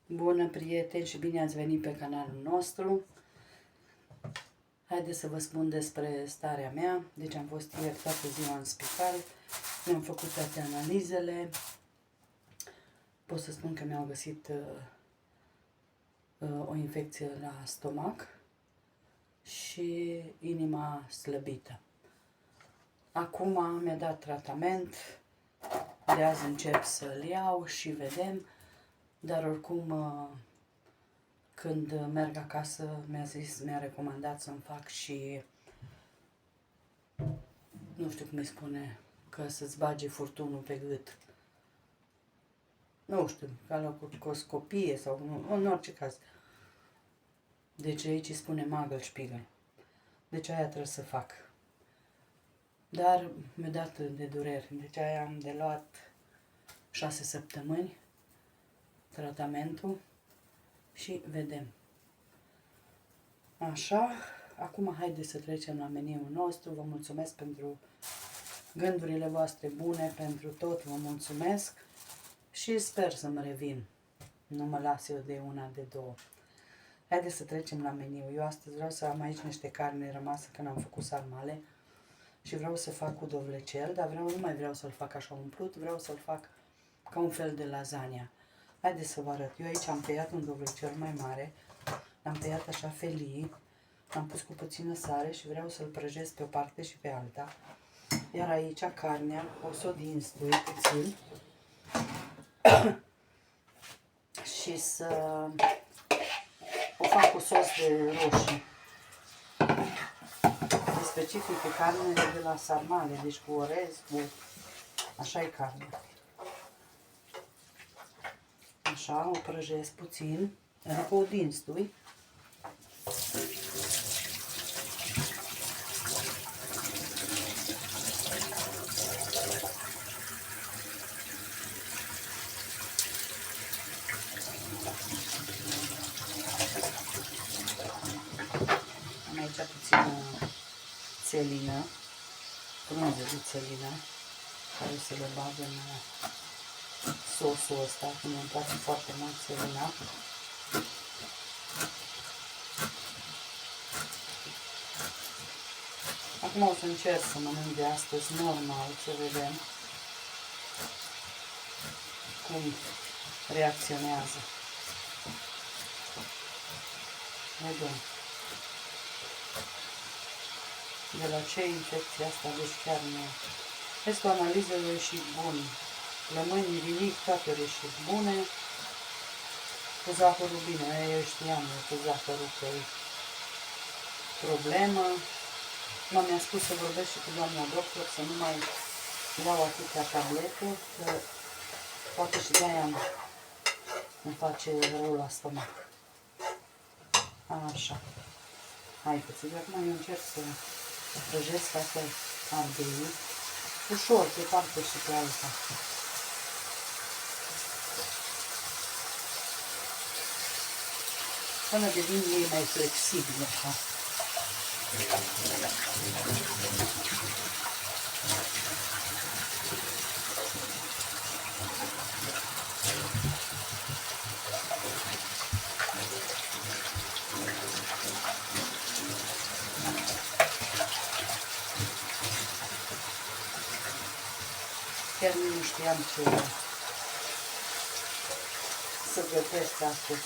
Bună, prieteni, și bine ați venit pe canalul nostru. Haideți să vă spun despre starea mea. Deci am fost ieri toată ziua în spital, mi-am făcut toate analizele. Pot să spun că mi-au găsit o infecție la stomac și inima slăbită. Acum mi-a dat tratament, de azi încep să-l iau și vedem, dar oricum când merg acasă mi-a recomandat să-mi fac și, nu știu cum îi spune, că să-ți bage furtunul pe gât. Nu știu, ca la colposcopie sau în orice caz. Deci aici îi spune Magelspiegel. Deci aia trebuie să fac. Dar mi-a dat de dureri. Deci aia am de luat 6 săptămâni tratamentul și vedem. Așa, acum haideți să trecem la meniul nostru. Vă mulțumesc pentru gândurile voastre bune, pentru tot, vă mulțumesc și sper să-mi revin. Nu mă las eu de una, de două. Haideți să trecem la meniu. Eu astăzi vreau să am aici niște carne rămasă când am făcut sarmale și vreau să fac cu dovlecel, dar nu mai vreau să-l fac așa umplut, vreau să-l fac ca un fel de lasagna. Haideți să vă arăt. Eu aici am tăiat un dovlecel mai mare, l-am tăiat așa felii, l-am pus cu puțină sare și vreau să-l prăjesc pe o parte și pe alta. Iar aici carnea o să o dinstui puțin și să o fac cu sos de roșii. E specifică carnele de la sarmale, deci cu orez, cu... așa e carnea. Așa, o prăjesc puțin, adică o dinstui. Am aici puțină țelină, frunze de țelină, care se le bag în sosul ăsta, că mi-mi place foarte mult țelina. Acum o să încerc să mănânc de astăzi normal, să vedem cum reacționează. Vedem. De la ce infecția asta, deci chiar nu. Restul analizelor ieșit bun. Plămânii, rinic, toate au ieșit bune. Cu zahărul bine, eu știam cu zahărul că e problemă. Mi-a spus să vorbesc și cu doamna doctor să nu mai iau atâtea tablete, că poate și de-aia îmi face rău la stomac. Așa. Haideți, acum eu încerc să prăjesc toate ardeii, ușor, pe parte și pe alta. Până devin ei mai flexibili, așa. Chiar nu știam ce să gătesc astăzi.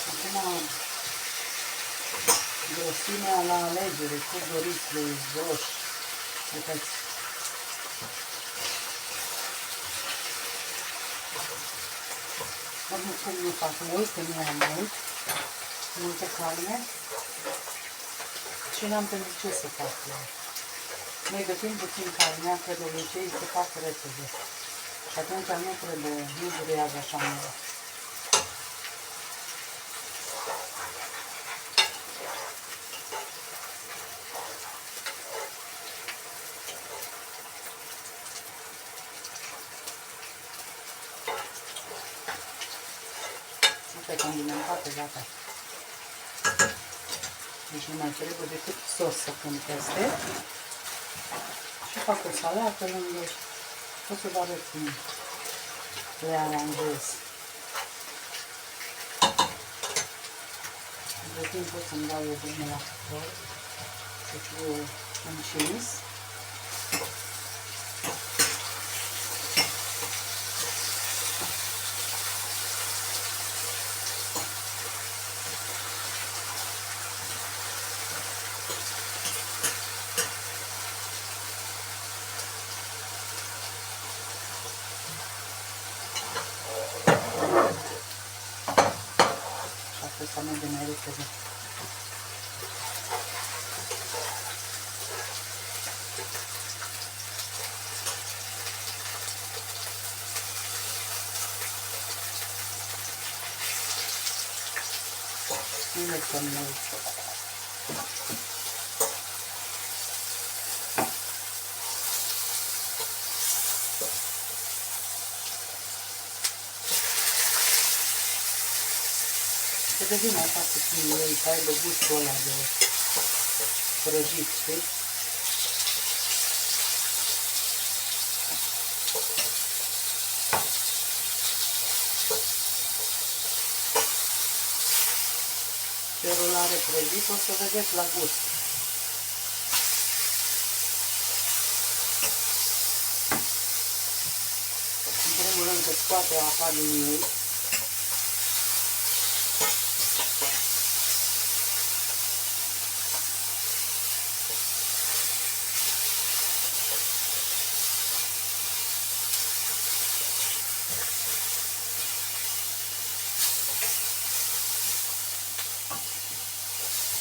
Acum, grosimea la alegere, cu doriți de roșii. Uitați. Cum nu fac mult, că nu am multă carne și n-am pentru ce să fac eu. Noi gătim puțin carnea, că de obicei se fac repede și atunci nu durează așa mult. condimentate, gata. Deci nu mai trebuie decât sos să pun peste. Și fac o salată lângă. O să vă arăt cum le aranjez. De timp pot să-mi dau eu bine la cuptor, să fie încins. Și asta merge mai repede. Nu lăsăm mult. Să devină foarte similar, să aibă gustul ăla de prăjit, știi? Cerul are prăjit, o să vedeți la gust. În primul rând că scoate apa din ei.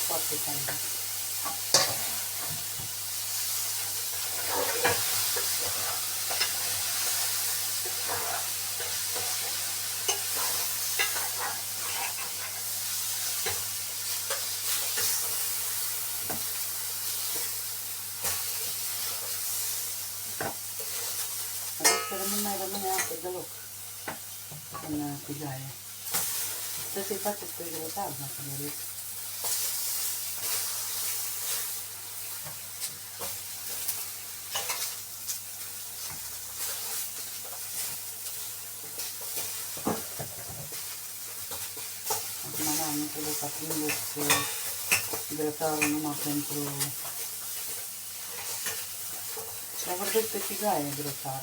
Foarte tare. Mai rămâne apă deloc în tigaie. Trebuie să-i faceți pe grătar, dacă doriți. Acum, da, nu trebuie să aprindeți grătarul numai pentru... Dar vorbesc pe tigaie grătar.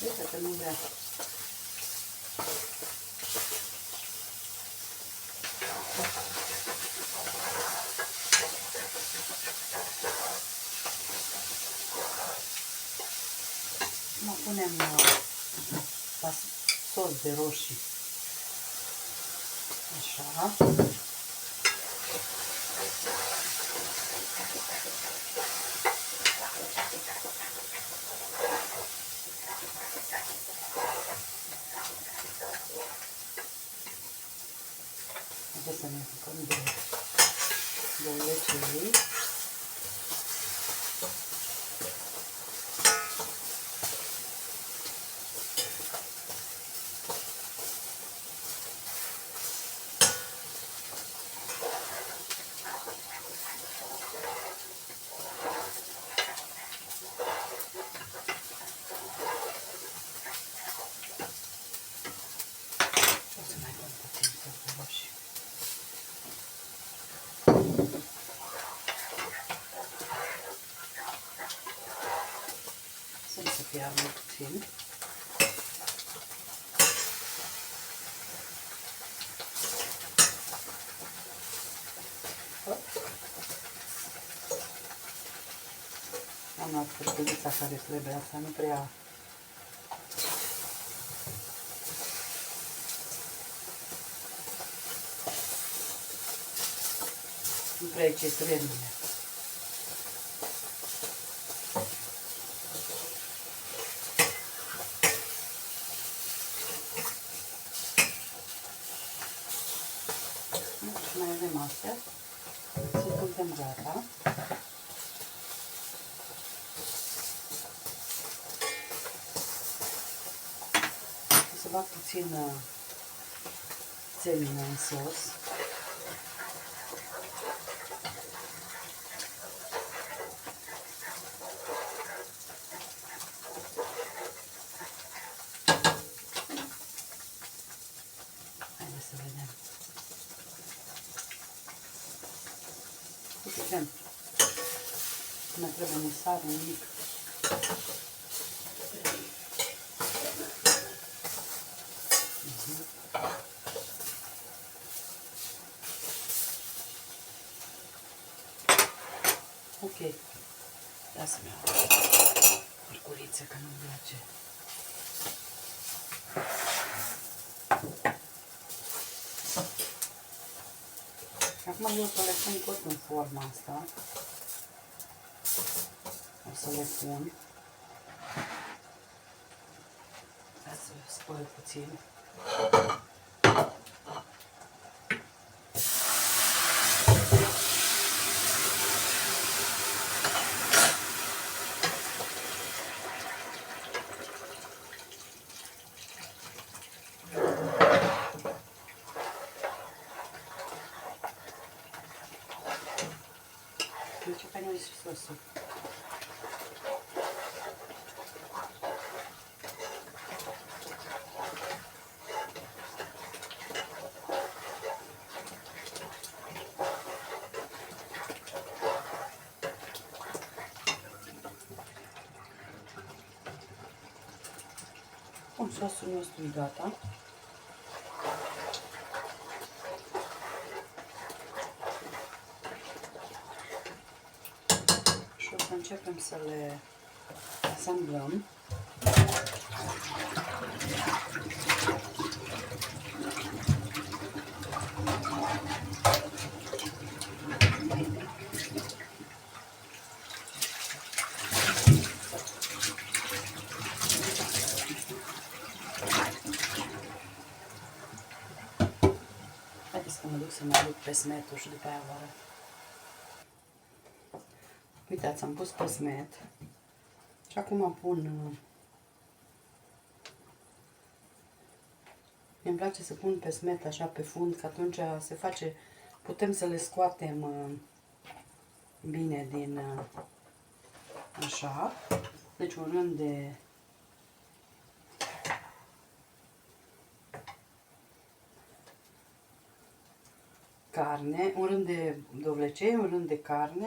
Uite că nu vrea. Acum punem sos de roșii. Așa. Haideți să ne apucăm de ulețului. Să fiarbă puțin. Am luat hârtălița care trebuie, asta nu prea... Nu prea e ce trebuie. Și mai avem astea. Să punem gata. bag puțin țelină în sos. Haideți să vedem. Suficient. Mai trebuie musar un mic. Ok. Ia să-mi iau mărcuriță, că nu-mi place. Acum eu o să le pun tot în forma asta. O să le pun. Hai să spăl puțin. Ce fain e și sosul. Bun, sosul nostru e gata. Și o să începem să le asamblăm. Haideți să mă duc să mă aduc pesmetul și după aia vă arăt. Uitați, am pus pesmet și acum pun... Mi-mi place să pun pesmet așa pe fund, că atunci se face... Putem să le scoatem bine din... Așa. Deci un rând de... carne, un rând de dovlecei, un rând de carne.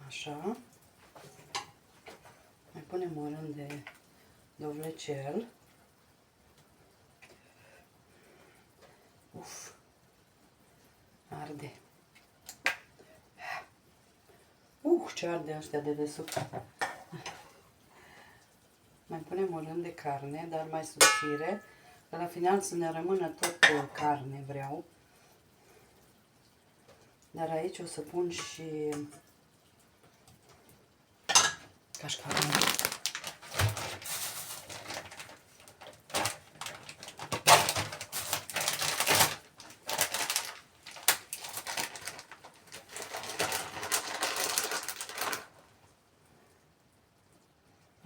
Așa. Mai punem un rând de dovlecel. Uf, arde. Ce arde ăștia de desubt. Mai punem un rând de carne, dar mai subțire. La final să ne rămână tot carne, vreau. Dar aici o să pun și cașcaval.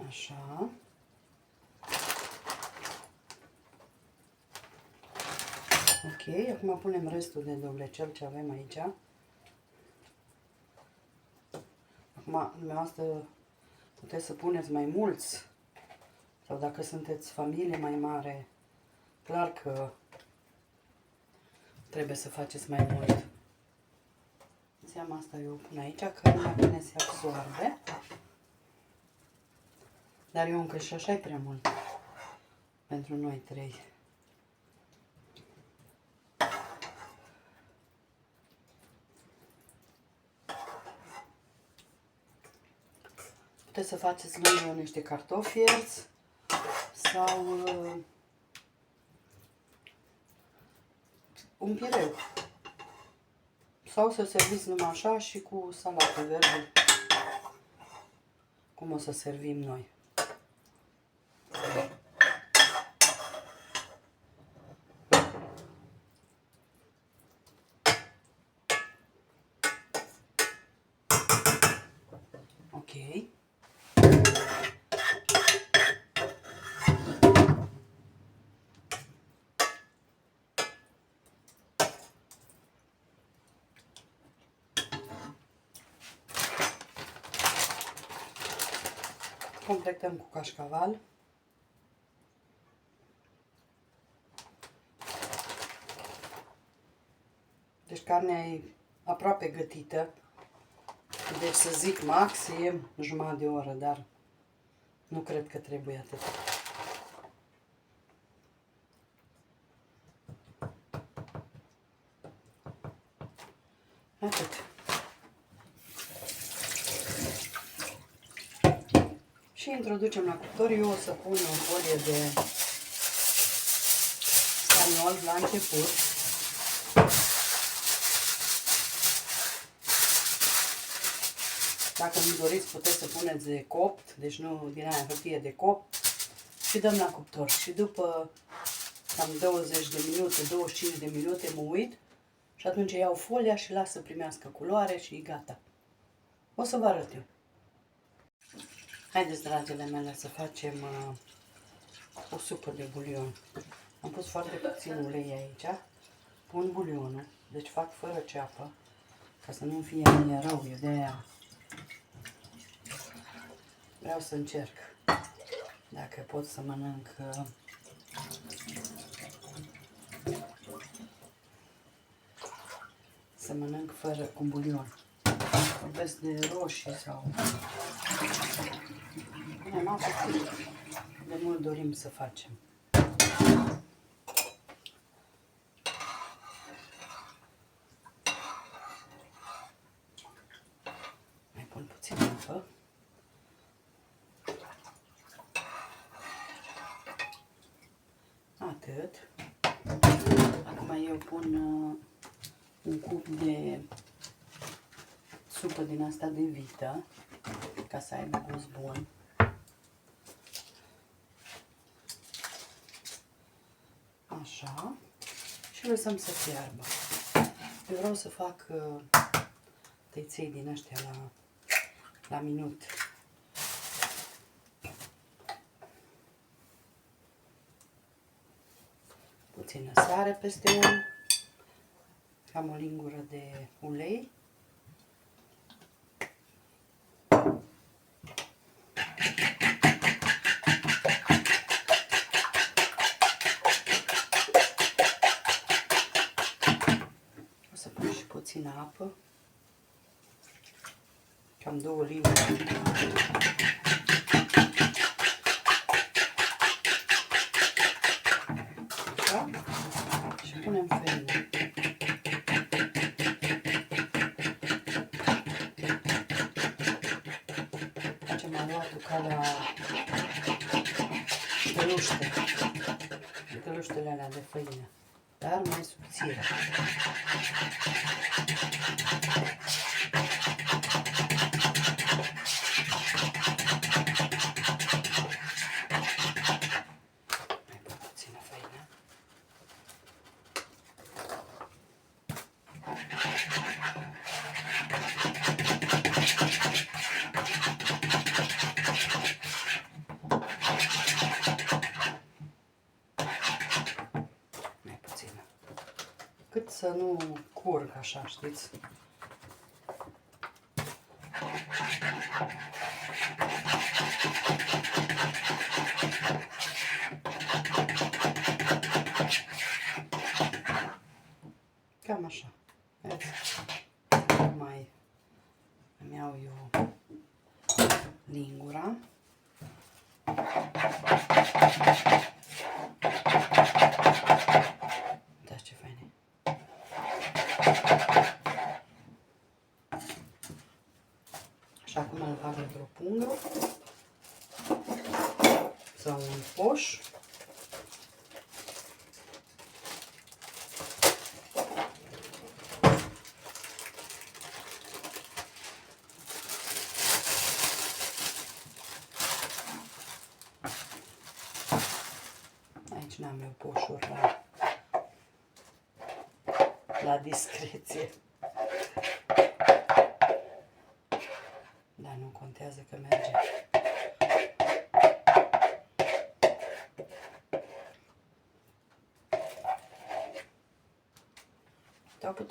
Așa. Ok, acum punem restul de dovlecel ce avem aici. Acum, dumneavoastră, puteți să puneți mai mulți, sau dacă sunteți familie mai mare, clar că trebuie să faceți mai mult. Înseamnă asta eu pun aici, că mai bine se absorbe. Dar eu încă și așa e prea mult pentru noi trei. Puteți să faceți lângă niște cartofi fierți sau un pireu. Sau să serviți numai așa și cu salată verde, cum o să servim noi. ok. Completăm cu cașcaval. Deci carnea e aproape gătită. Deci să zic maxim jumătate de oră, dar nu cred că trebuie atât. Atât. Și introducem la cuptor. Eu o să pun o folie de staniol la început. Dacă nu doriți, puteți să puneți de copt, deci nu din aia hârtie de copt. Și dăm la cuptor. Și după cam 20 de minute, 25 de minute mă uit și atunci iau folia și las să primească culoare și e gata. O să vă arăt eu. Haideți, dragile mele, să facem o supă de bulion. Am pus foarte puțin ulei aici. Pun bulionul, deci fac fără ceapă, ca să nu fie mie rău, e de aia. Vreau să încerc dacă pot să mănânc fără cu bulion. Vorbesc de roșii sau... Bine, n-am făcut. De mult dorim să facem. Mai pun puțin apă. Atât. Acum eu pun un cup de supă din asta de vită, ca să aibă gust bun. Așa. Și lăsăm să fiarbă. Eu vreau să fac tăiței din ăștia la minut. Puțină sare peste un. Cam o lingură de ulei. O să pun și puțină apă. Cam 2 linguri. Așa. Și punem făină. Facem aluatul ca la căluște. Căluștele alea de făină. Dar mai subțire. Mai pun puțină făină. Mai puțină. Cât să nu curg așa, știți? Cam așa. Vedeți? Mai îmi iau eu lingura. Uitați ce fain e. Și acum îl bag într-o pungă sau un coș. Aici n-am eu poșuri la discreție. Dar nu contează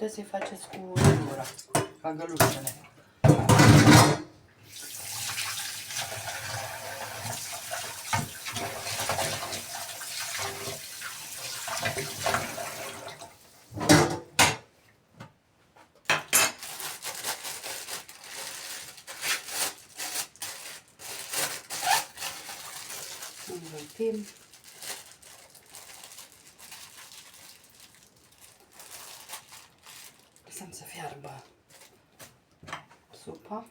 puteți să-i faceți cu lingura, ca gălușele. Învârtim. Lăsăm să fiarbă supa.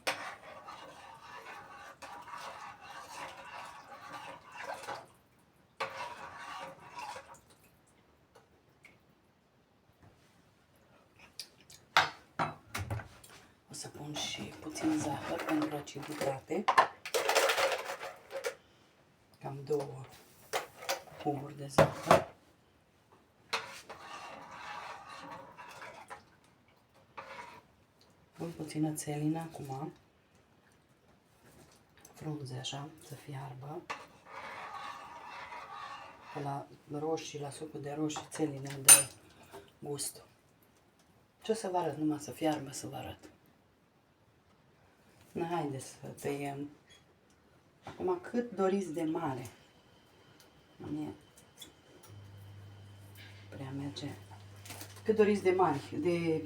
O să pun și puțin zahăr pentru aciditate. Cam 2 cuburi de zahăr. Pun puțină țelină acum. Frunze așa, să fiarbă. Că la roșii, la supul de roșii, țelină de gustul. Ce o să vă arăt? Numai să fiarbă să vă arăt. Na, haideți să tăiem. Acum cât doriți de mare. Mie prea merge. Cât doriți de mari, de...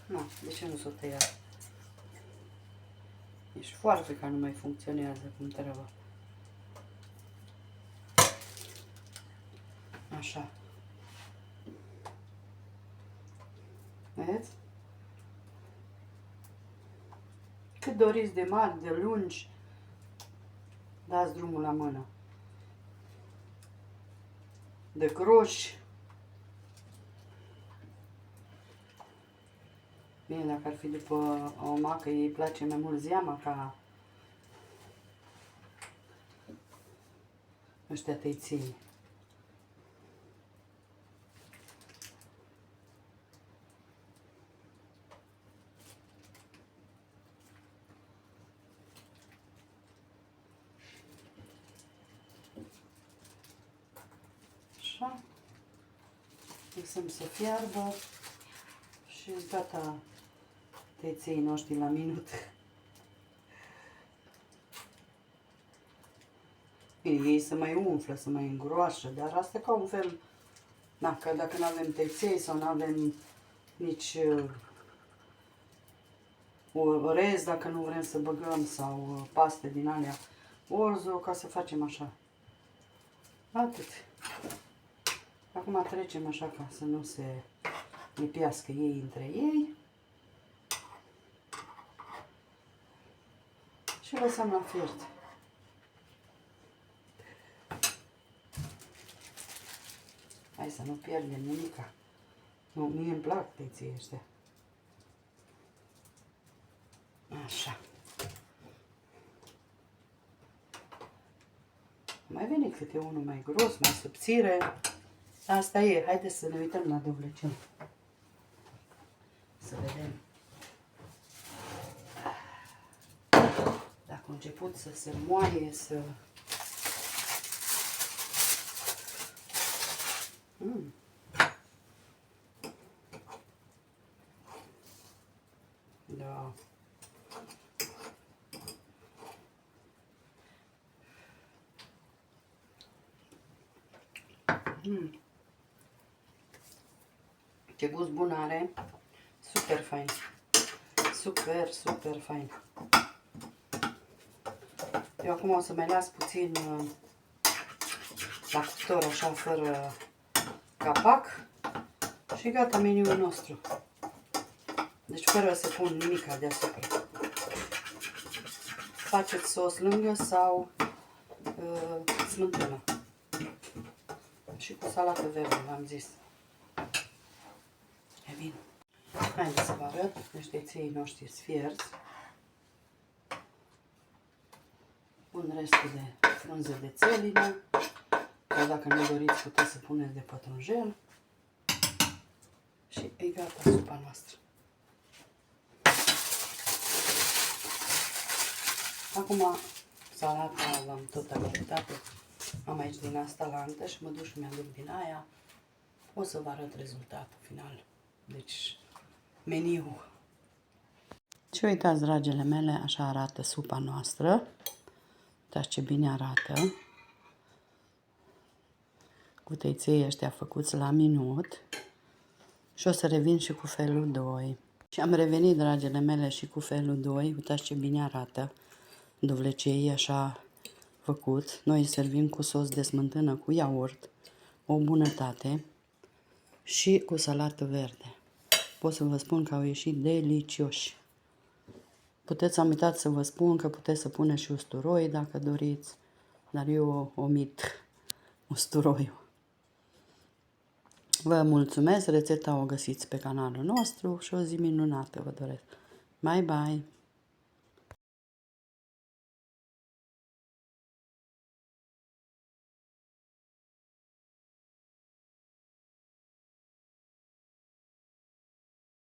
Na, de ce nu s-o tăiat? Ești foarte ca nu mai funcționează cum trebuie. Așa. Vedeți? Cât doriți de mari, de lungi, dați drumul la mână. De groși. Bine, dacă ar fi după o macă, ei place mai mult zeama ca ăștia tăiții. Așa. Lăsăm să fiarbă și gata tăiței noștri la minut. Bine, ei se mai umflă, se mai îngroașă, dar asta ca un fel, na, că dacă nu avem tăiței sau nu avem nici orez, dacă nu vrem să băgăm, sau paste din alea orzo, ca să facem așa. Atât. Acum trecem așa ca să nu se lipească ei între ei. Și lăsăm la fiert. Hai să nu pierdem nimica. Nu, mie îmi plac tăiții ăștia. Așa. Mai vine câte unul mai gros, mai subțire. Asta e. Haideți să ne uităm la dovlecel. Să vedem. Dacă a început să se moaie, să... Da. Ce gust bun are. Super fain. Super, super fain. Eu acum o să mai las puțin la cuptor, așa, fără capac. Și gata meniul nostru. Deci fără să pun nimica deasupra. Faceți sos lângă sau smântână. Și cu salată verde, v-am zis. E bine. Haideți să vă arăt. Niște ței noștri sfierți. Pun restul de frunze de țelină. Sau dacă nu doriți, puteți să puneți de pătrunjel. Și e gata supa noastră. Acum salata l-am tot așteptat. Am aici din asta la antă și mă duc și mi-aduc din aia. o să vă arăt rezultatul final. Deci, meniul. Și uitați, dragile mele, așa arată supa noastră. Uitați ce bine arată. Cu tăiței ăștia făcuți la minut. Și o să revin și cu felul 2. Și am revenit, dragile mele, și cu felul 2. Uitați ce bine arată. Dovlecei așa făcut. Noi servim cu sos de smântână cu iaurt. O bunătate. Și cu salată verde. Pot să vă spun că au ieșit delicioși. Puteți, am uitat să vă spun că puteți să puneți și usturoi dacă doriți. Dar eu omit usturoiul. Vă mulțumesc, rețeta o găsiți pe canalul nostru și o zi minunată vă doresc. Bye, bye!